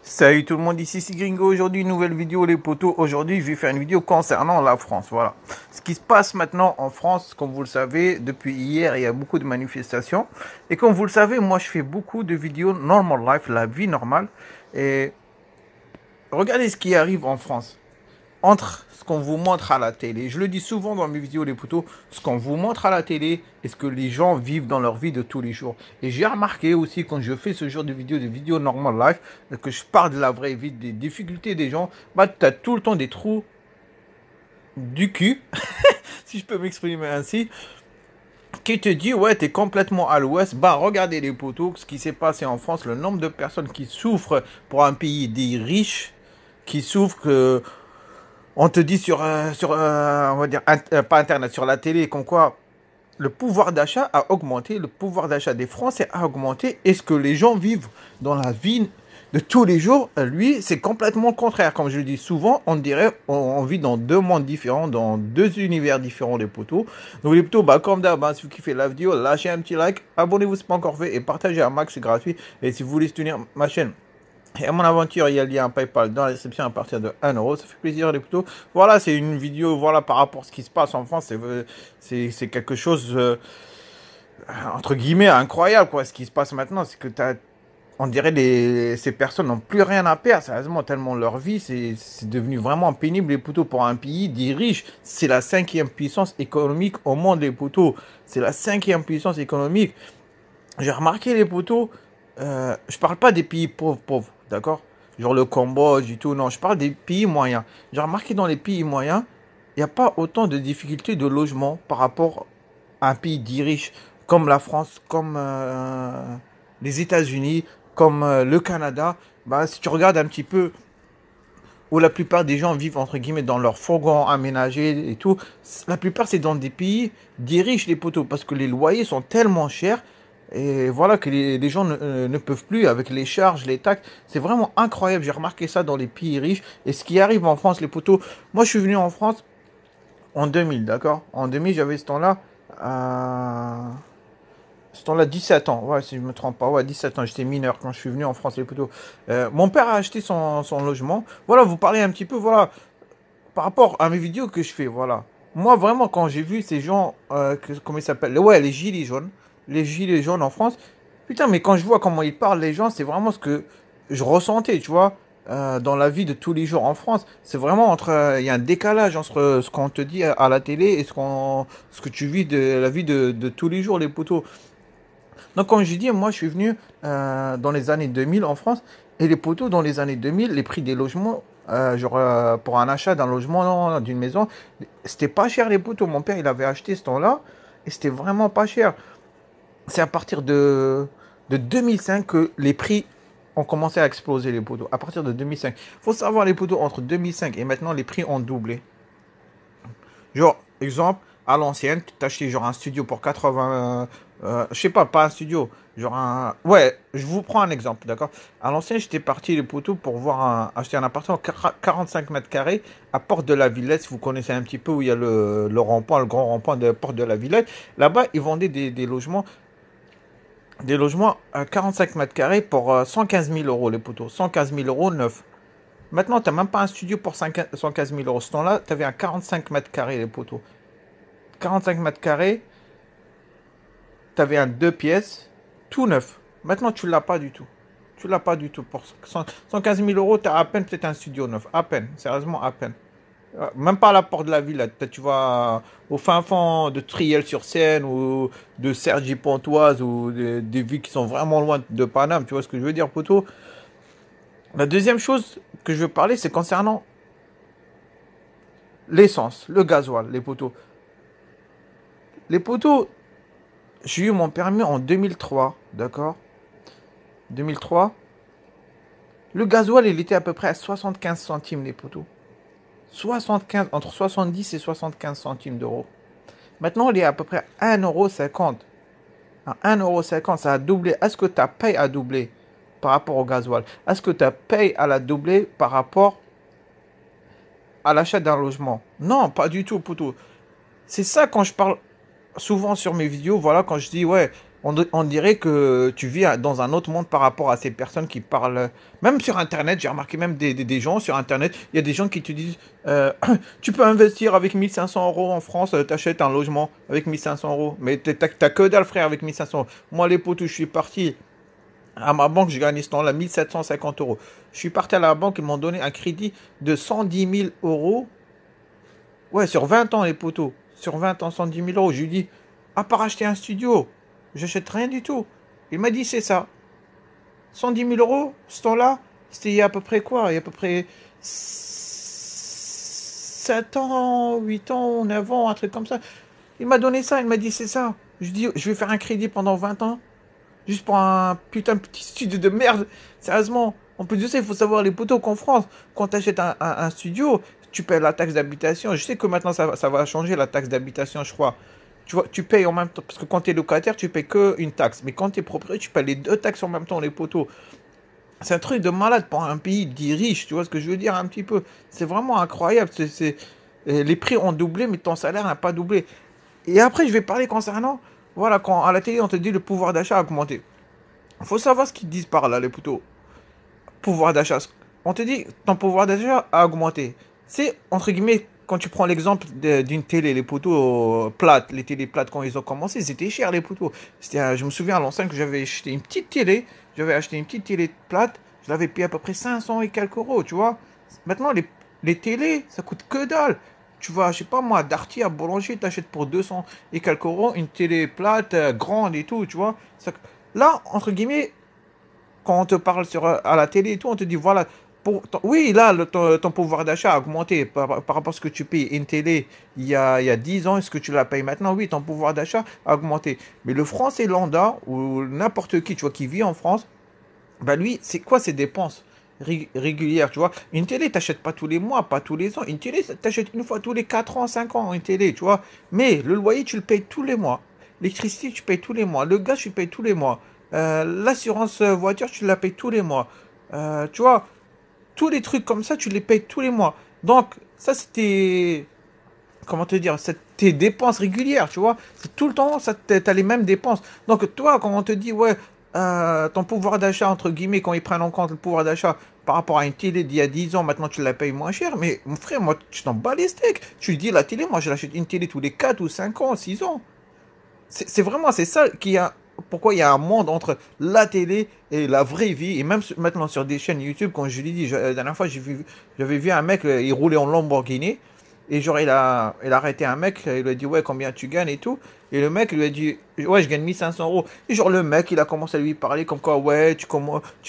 Salut tout le monde, ici c'est Gringo. Aujourd'hui, une nouvelle vidéo les potos. Aujourd'hui, je vais faire une vidéo concernant la France. Voilà. Ce qui se passe maintenant en France, comme vous le savez, depuis hier, il y a beaucoup de manifestations. Et comme vous le savez, moi, je fais beaucoup de vidéos normal life, la vie normale. Et regardez ce qui arrive en France. Entre ce qu'on vous montre à la télé, je le dis souvent dans mes vidéos les potos, ce qu'on vous montre à la télé et ce que les gens vivent dans leur vie de tous les jours. Et j'ai remarqué aussi quand je fais ce genre de vidéos normal life, que je parle de la vraie vie, des difficultés des gens, bah tu as tout le temps des trous du cul, si je peux m'exprimer ainsi, qui te dit ouais t'es complètement à l'ouest, bah regardez les potos, ce qui s'est passé en France, le nombre de personnes qui souffrent pour un pays des riches, qui souffrent que on te dit on va dire, pas Internet, sur la télé, comme quoi le pouvoir d'achat a augmenté, le pouvoir d'achat des Français a augmenté, et ce que les gens vivent dans la vie de tous les jours, lui, c'est complètement le contraire. Comme je le dis souvent, on dirait on vit dans deux mondes différents, dans deux univers différents, les potos. Donc les potos, bah, comme d'hab, si vous kiffez la vidéo, lâchez un petit like, abonnez-vous si ce n'est pas encore fait, et partagez un max, c'est gratuit. Et si vous voulez soutenir ma chaîne, et à mon aventure, il y a le lien PayPal dans la description à partir de 1 €. Ça fait plaisir les potos. Voilà, c'est une vidéo voilà, par rapport à ce qui se passe en France. C'est quelque chose, entre guillemets, incroyable. Quoi. Ce qui se passe maintenant, c'est que on dirait ces personnes n'ont plus rien à perdre. Sérieusement, tellement leur vie, c'est devenu vraiment pénible les potos pour un pays dit riche. C'est la cinquième puissance économique au monde, les potos. C'est la cinquième puissance économique. J'ai remarqué les potos, je parle pas des pays pauvres, pauvres, d'accord? Genre le Cambodge et tout, non, je parle des pays moyens. J'ai remarqué dans les pays moyens, il n'y a pas autant de difficultés de logement par rapport à un pays dit riche comme la France, comme les États-Unis, comme le Canada. Bah, si tu regardes un petit peu où la plupart des gens vivent entre guillemets dans leur fourgon aménagé et tout, la plupart c'est dans des pays dits riches les poteaux parce que les loyers sont tellement chers et voilà que les gens ne peuvent plus avec les charges, les taxes. C'est vraiment incroyable. J'ai remarqué ça dans les pays riches et ce qui arrive en France les poteaux. Moi je suis venu en France en 2000, d'accord? En 2000 j'avais ce temps-là. Ce temps-là, 17 ans, ouais, si je me trompe pas, ouais, 17 ans, j'étais mineur quand je suis venu en France, les poteaux. Mon père a acheté son logement. Voilà, vous parlez un petit peu, voilà, par rapport à mes vidéos que je fais, voilà. Moi, vraiment, quand j'ai vu ces gens, comment ils s'appellent? Ouais, les gilets jaunes en France, putain, mais quand je vois comment ils parlent, les gens, c'est vraiment ce que je ressentais, tu vois, dans la vie de tous les jours en France. C'est vraiment il y a un décalage entre ce qu'on te dit à la télé et ce que tu vis de la vie de tous les jours, les poteaux. Donc, comme je dis, moi, je suis venu dans les années 2000 en France. Et les poteaux, dans les années 2000, les prix des logements, pour un achat d'un logement, d'une maison, c'était pas cher, les poteaux. Mon père, il avait acheté ce temps-là. Et c'était vraiment pas cher. C'est à partir de 2005 que les prix ont commencé à exploser, les poteaux. À partir de 2005. Faut savoir, les poteaux, entre 2005 et maintenant, les prix ont doublé. Genre, exemple, à l'ancienne, tu t'achetais genre un studio pour 80. Je sais pas un studio. Genre un. Ouais, je vous prends un exemple, d'accord? À l'ancienne, j'étais parti les poteaux pour acheter un appartement 45 mètres carrés à Porte de la Villette. Si vous connaissez un petit peu où il y a le rond-point, le grand rond-point de Porte de la Villette. Là-bas, ils vendaient des logements à 45 mètres carrés pour 115 000 euros, les poteaux. 115 000 euros neuf. Maintenant, tu n'as même pas un studio pour 115 000 euros. Ce temps-là, tu avais un 45 mètres carrés, les poteaux. 45 mètres carrés, tu avais un deux pièces, tout neuf. Maintenant, tu l'as pas du tout. Tu l'as pas du tout. Pour 115 000 euros, tu as à peine peut-être un studio neuf. À peine, sérieusement, à peine. Même pas à la porte de la ville. Peut-être tu vas au fin fond de Triel-sur-Seine ou de Cergy-Pontoise ou des villes qui sont vraiment loin de Paname. Tu vois ce que je veux dire, poteau? La deuxième chose que je veux parler, c'est concernant l'essence, le gasoil, les poteaux. Les poteaux, j'ai eu mon permis en 2003, d'accord? 2003. Le gasoil, il était à peu près à 75 centimes, les poteaux. 75, entre 70 et 75 centimes d'euros. Maintenant, il est à peu près à 1,50 €. À 1,50 €, ça a doublé. Est-ce que ta paye a doublé par rapport au gasoil? Est-ce que ta paye a doublé par rapport à l'achat d'un logement? Non, pas du tout, poteau. C'est ça quand je parle souvent sur mes vidéos, voilà, quand je dis, ouais, On dirait que tu vis dans un autre monde par rapport à ces personnes qui parlent. Même sur Internet, j'ai remarqué même des gens sur Internet, il y a des gens qui te disent tu peux investir avec 1500 euros en France, t'achètes un logement avec 1500 euros. Mais t'as que dalle, frère, avec 1500 euros. Moi, les potes où je suis parti à ma banque, j'ai gagné ce temps-là 1750 euros. Je suis parti à la banque, ils m'ont donné un crédit de 110 000 euros. Ouais, sur 20 ans, les poteaux. Sur 20 ans, 110 000 euros. Je lui dis, à part acheter un studio, j'achète rien du tout. Il m'a dit, c'est ça. 110 000 euros, ce temps-là, c'était il y a à peu près quoi? Il y a à peu près 7 ans, 8 ans, 9 ans, un truc comme ça. Il m'a donné ça, il m'a dit, c'est ça. Je dis, je vais faire un crédit pendant 20 ans, juste pour un putain de petit studio de merde. Sérieusement. En plus de ça, il faut savoir les poteaux qu'en France, quand tu achètes un studio, tu payes la taxe d'habitation. Je sais que maintenant, ça va changer, la taxe d'habitation, je crois. Tu vois, tu payes en même temps. Parce que quand tu es locataire, tu payes qu'une taxe. Mais quand tu es propriétaire, tu payes les deux taxes en même temps, les poteaux. C'est un truc de malade pour un pays dit riche. Tu vois ce que je veux dire un petit peu? C'est vraiment incroyable. Les prix ont doublé, mais ton salaire n'a pas doublé. Et après, je vais parler concernant. Voilà, quand à la télé, on te dit le pouvoir d'achat a augmenté. Il faut savoir ce qu'ils disent par là, les poteaux. Pouvoir d'achat. On te dit ton pouvoir d'achat a augmenté. C'est, entre guillemets, quand tu prends l'exemple d'une télé, les poteaux plates, les télés plates, quand ils ont commencé, c'était cher, les poteaux. Je me souviens à l'ancien que j'avais acheté une petite télé. J'avais acheté une petite télé plate. Je l'avais payé à peu près 500 et quelques euros, tu vois. Maintenant, les télés, ça coûte que dalle. Tu vas, je sais pas moi, à Darty, à Boulanger, t'achètes pour 200 et quelques euros une télé plate, grande et tout, tu vois. Là, entre guillemets, quand on te parle à la télé et tout, on te dit voilà, oui, là, ton pouvoir d'achat a augmenté par rapport à ce que tu payes une télé il y a 10 ans, est-ce que tu la payes maintenant? Oui, ton pouvoir d'achat a augmenté. Mais le français lambda, ou n'importe qui, tu vois, qui vit en France, bah lui, c'est quoi ses dépenses régulières, tu vois? Une télé, t'achètes pas tous les mois, pas tous les ans. Une télé, t'achètes une fois tous les 4 ans, 5 ans, une télé, tu vois? Mais le loyer, tu le payes tous les mois. L'électricité, tu payes tous les mois. Le gaz, tu payes tous les mois. L'assurance voiture, tu la payes tous les mois. Tu vois, tous les trucs comme ça, tu les payes tous les mois. Donc, ça, c'était, comment te dire, c'est tes dépenses régulières, tu vois. C'est tout le temps, ça, t'as les mêmes dépenses. Donc, toi, quand on te dit, ouais, ton pouvoir d'achat, entre guillemets, quand ils prennent en compte le pouvoir d'achat par rapport à une télé d'il y a 10 ans, maintenant tu la payes moins cher, mais mon frère, moi, tu t'en bats les steaks. Tu dis, la télé, moi, je l'achète une télé tous les 4 ou 5 ans, 6 ans. C'est vraiment, c'est ça qui a, pourquoi il y a un monde entre la télé et la vraie vie. Et même maintenant sur des chaînes YouTube, quand je l'ai dit, la dernière fois, j'avais vu un mec, il roulait en Lamborghini. Et genre, il a arrêté un mec, il lui a dit, ouais, combien tu gagnes et tout. Et le mec lui a dit, ouais, je gagne 1500 euros. Et genre, le mec, il a commencé à lui parler comme quoi, ouais, tu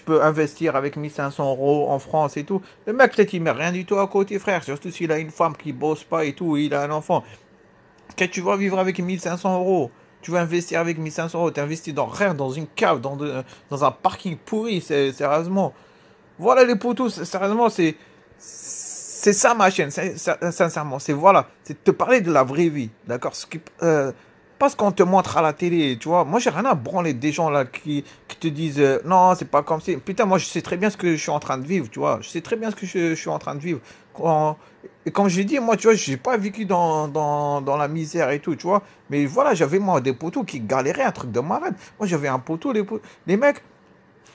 peux investir avec 1500 euros en France et tout. Le mec, peut-être, il met rien du tout à côté, frère. Surtout s'il a une femme qui bosse pas et tout, il a un enfant. Quand tu vas vivre avec 1500 euros, tu vas investir avec 1500 euros, tu investis dans rien, dans une cave, dans un parking pourri, sérieusement. Voilà les potos, sérieusement, c'est ça ma chaîne, sincèrement. C'est voilà, c'est te parler de la vraie vie, d'accord? Pas ce qu'on te montre à la télé, tu vois. Moi, j'ai rien à branler des gens là qui te disent non, c'est pas comme ça. Putain, moi, je sais très bien ce que je suis en train de vivre, tu vois. Je sais très bien ce que je suis en train de vivre. Et comme je l'ai dit, moi, tu vois, j'ai pas vécu dans la misère et tout, tu vois. Mais voilà, j'avais moi des potos qui galéraient, un truc de malade. Moi, j'avais un poteau, les mecs,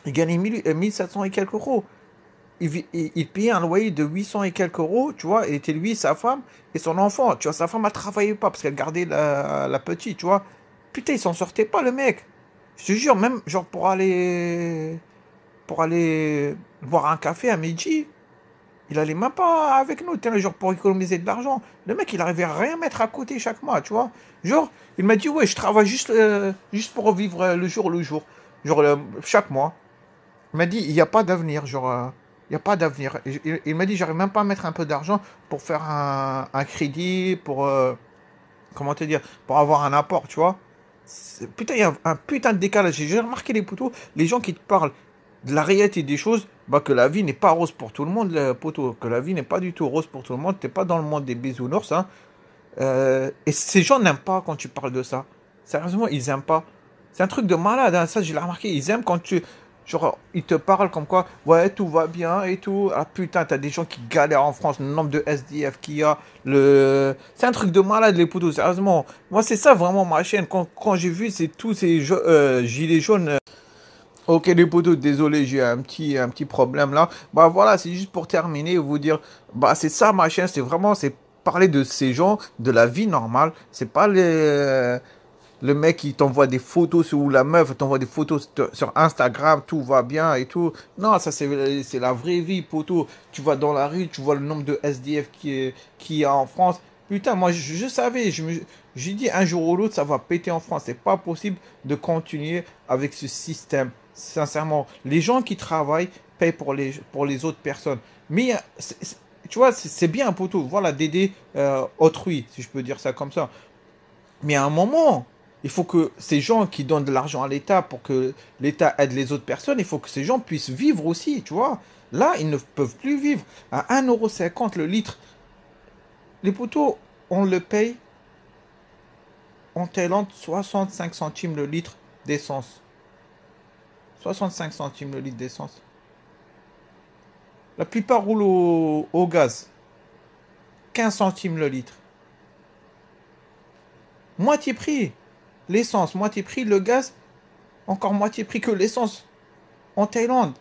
ils gagnaient 1700 et quelques euros. Il payait un loyer de 800 et quelques euros, tu vois. Il était lui, sa femme et son enfant. Tu vois, sa femme, elle travaillait pas parce qu'elle gardait la petite, tu vois. Putain, il s'en sortait pas, le mec. Je te jure, même genre pour aller boire un café à midi, il allait même pas avec nous, genre pour économiser de l'argent. Le mec, il arrivait à rien mettre à côté chaque mois, tu vois. Genre, il m'a dit, ouais, je travaille juste pour vivre le jour. Genre, chaque mois. Il m'a dit, il n'y a pas d'avenir, genre, il n'y a pas d'avenir. Il m'a dit, j'arrive même pas à mettre un peu d'argent pour faire un crédit, comment te dire, pour avoir un apport, tu vois. Putain, il y a un putain de décalage. J'ai remarqué les poteaux, les gens qui te parlent de la réalité des choses, bah que la vie n'est pas rose pour tout le monde, le poteau. Que la vie n'est pas du tout rose pour tout le monde. T'es pas dans le monde des bisounours, hein. Et ces gens n'aiment pas quand tu parles de ça. Sérieusement, ils aiment pas. C'est un truc de malade, hein. Ça, j'ai remarqué. Ils aiment quand tu... Genre, ils te parlent comme quoi, ouais, tout va bien et tout. Ah putain, t'as des gens qui galèrent en France, le nombre de SDF qu'il y a, C'est un truc de malade, les potos, sérieusement. Moi, c'est ça vraiment ma chaîne. Quand j'ai vu, c'est tous ces gilets jaunes. Ok, les potos, désolé, j'ai un petit problème là. Bah voilà, c'est juste pour terminer, vous dire, bah c'est ça ma chaîne, c'est parler de ces gens, de la vie normale. C'est pas le mec qui t'envoie des photos ou la meuf t'envoie des photos sur Instagram, tout va bien et tout. Non, ça c'est la vraie vie, poteau. Tu vas dans la rue, tu vois le nombre de SDF qui y a en France. Putain, moi je savais, j'ai dit un jour ou l'autre ça va péter en France. C'est pas possible de continuer avec ce système. Sincèrement, les gens qui travaillent payent pour les autres personnes. Mais tu vois, c'est bien, poteau. Voilà, d'aider autrui, si je peux dire ça comme ça. Mais à un moment, il faut que ces gens qui donnent de l'argent à l'État pour que l'État aide les autres personnes, il faut que ces gens puissent vivre aussi, tu vois. Là, ils ne peuvent plus vivre. À 1,50 € le litre, les poteaux, on le paye en Thaïlande 65 centimes le litre d'essence. 65 centimes le litre d'essence. La plupart roulent au gaz. 15 centimes le litre. Moitié prix. L'essence, moitié prix. Le gaz, encore moitié prix que l'essence. En Thaïlande.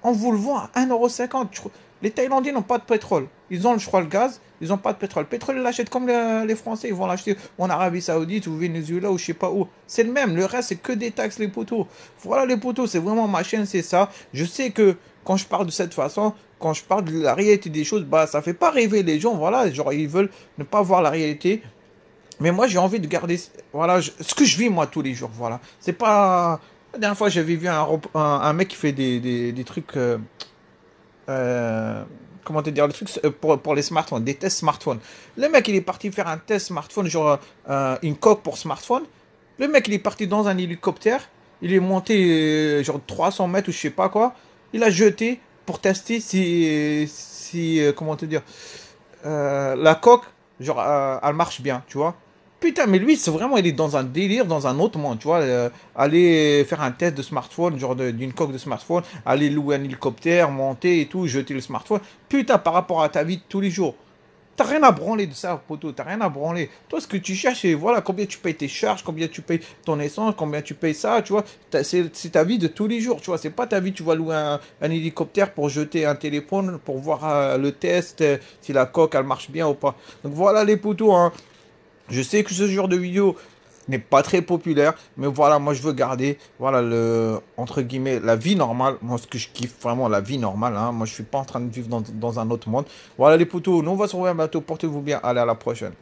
On vous le vend à 1,50 €. Les Thaïlandais n'ont pas de pétrole. Ils ont, je crois, le gaz. Ils n'ont pas de pétrole. Le pétrole, ils l'achètent comme les Français. Ils vont l'acheter en Arabie Saoudite ou Venezuela ou je sais pas où. C'est le même. Le reste, c'est que des taxes, les poteaux. Voilà, les poteaux. C'est vraiment ma chaîne, c'est ça. Je sais que quand je parle de cette façon, quand je parle de la réalité des choses, bah, ça fait pas rêver les gens. Voilà, genre, ils veulent ne pas voir la réalité. Mais moi, j'ai envie de garder, voilà, ce que je vis moi tous les jours. Voilà. C'est pas. La dernière fois, j'avais vu un mec qui fait des trucs. Euh, comment te dire, le truc pour les smartphones, des tests smartphones. Le mec, il est parti faire un test smartphone, genre une coque pour smartphone. Le mec, il est parti dans un hélicoptère. Il est monté genre 300 mètres ou je sais pas quoi. Il a jeté pour tester si comment te dire, la coque, genre, elle marche bien, tu vois. Putain, mais lui, c'est vraiment, il est dans un délire, dans un autre monde, tu vois. Aller faire un test de smartphone, genre d'une coque de smartphone, aller louer un hélicoptère, monter et tout, jeter le smartphone. Putain, par rapport à ta vie de tous les jours. T'as rien à branler de ça, poteau, t'as rien à branler. Toi, ce que tu cherches, c'est voilà, combien tu payes tes charges, combien tu payes ton essence, combien tu payes ça, tu vois. C'est ta vie de tous les jours, tu vois. C'est pas ta vie, tu vas louer un hélicoptère pour jeter un téléphone, pour voir le test, si la coque, elle marche bien ou pas. Donc voilà les poteaux, hein. Je sais que ce genre de vidéo n'est pas très populaire, mais voilà, moi je veux garder, voilà, entre guillemets, la vie normale. Moi, ce que je kiffe vraiment, la vie normale, hein. Moi, je suis pas en train de vivre dans un autre monde. Voilà les potos, nous on va se revoir bientôt, portez-vous bien, allez à la prochaine.